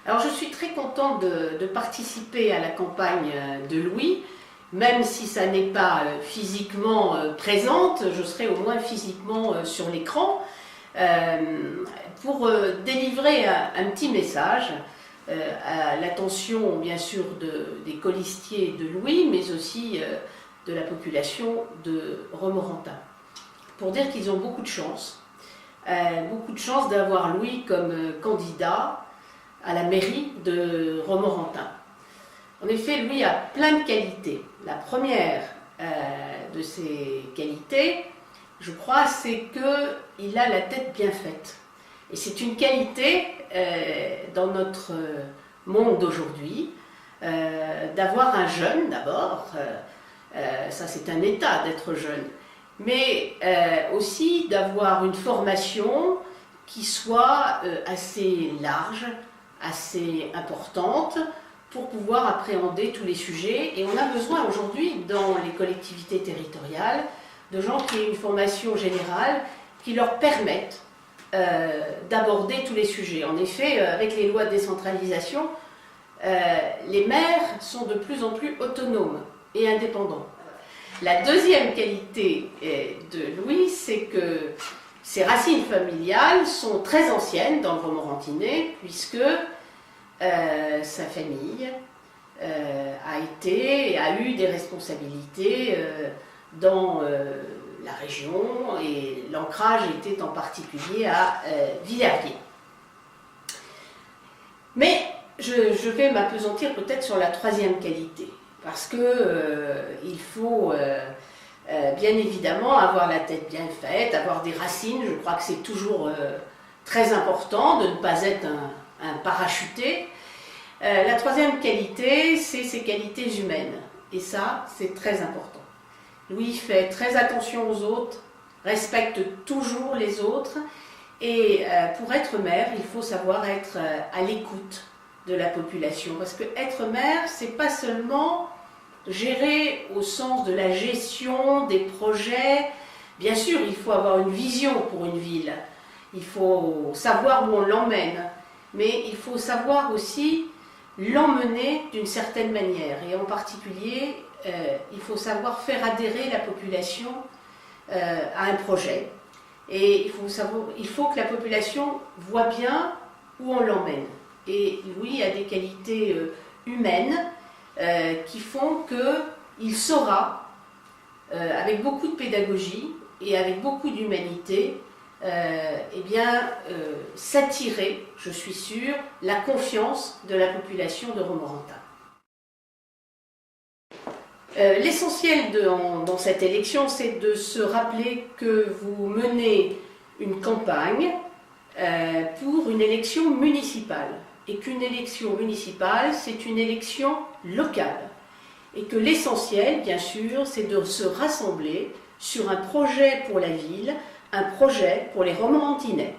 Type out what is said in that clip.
Alors je suis très contente de participer à la campagne de Louis, même si ça n'est pas physiquement présente, je serai au moins physiquement sur l'écran, pour délivrer un petit message à l'attention bien sûr des colistiers de Louis, mais aussi de la population de Romorantin, pour dire qu'ils ont beaucoup de chance d'avoir Louis comme candidat à la mairie de Romorantin. En effet, Louis a plein de qualités. La première de ses qualités, je crois, c'est qu'il a la tête bien faite. Et c'est une qualité dans notre monde d'aujourd'hui, d'avoir un jeune d'abord, ça c'est un état d'être jeune, mais aussi d'avoir une formation qui soit assez large, assez importante pour pouvoir appréhender tous les sujets. Et on a besoin aujourd'hui dans les collectivités territoriales de gens qui aient une formation générale qui leur permettent d'aborder tous les sujets. En effet, avec les lois de décentralisation, les maires sont de plus en plus autonomes et indépendants. La deuxième qualité de Louis, c'est que ses racines familiales sont très anciennes dans le Romorantinais, puisque sa famille a eu des responsabilités dans la région, et l'ancrage était en particulier à Villerviers. Mais je vais m'appesantir peut-être sur la troisième qualité, parce que il faut bien évidemment avoir la tête bien faite, avoir des racines. Je crois que c'est toujours très important de ne pas être un parachuté. La troisième qualité, c'est ses qualités humaines, et ça, c'est très important. Louis fait très attention aux autres, respecte toujours les autres, et pour être maire, il faut savoir être à l'écoute de la population, parce que être maire, c'est pas seulement gérer au sens de la gestion des projets. Bien sûr, il faut avoir une vision pour une ville, il faut savoir où on l'emmène, mais il faut savoir aussi l'emmener d'une certaine manière, et en particulier, il faut savoir faire adhérer la population à un projet, et il faut que la population voit bien où on l'emmène. Et Louis a des qualités humaines qui font qu'il saura, avec beaucoup de pédagogie et avec beaucoup d'humanité, s'attirer, je suis sûre, la confiance de la population de Romorantin. L'essentiel dans cette élection, c'est de se rappeler que vous menez une campagne pour une élection municipale, et qu'une élection municipale, c'est une élection locale, et que l'essentiel, bien sûr, c'est de se rassembler sur un projet pour la ville, un projet pour les Romorantinais.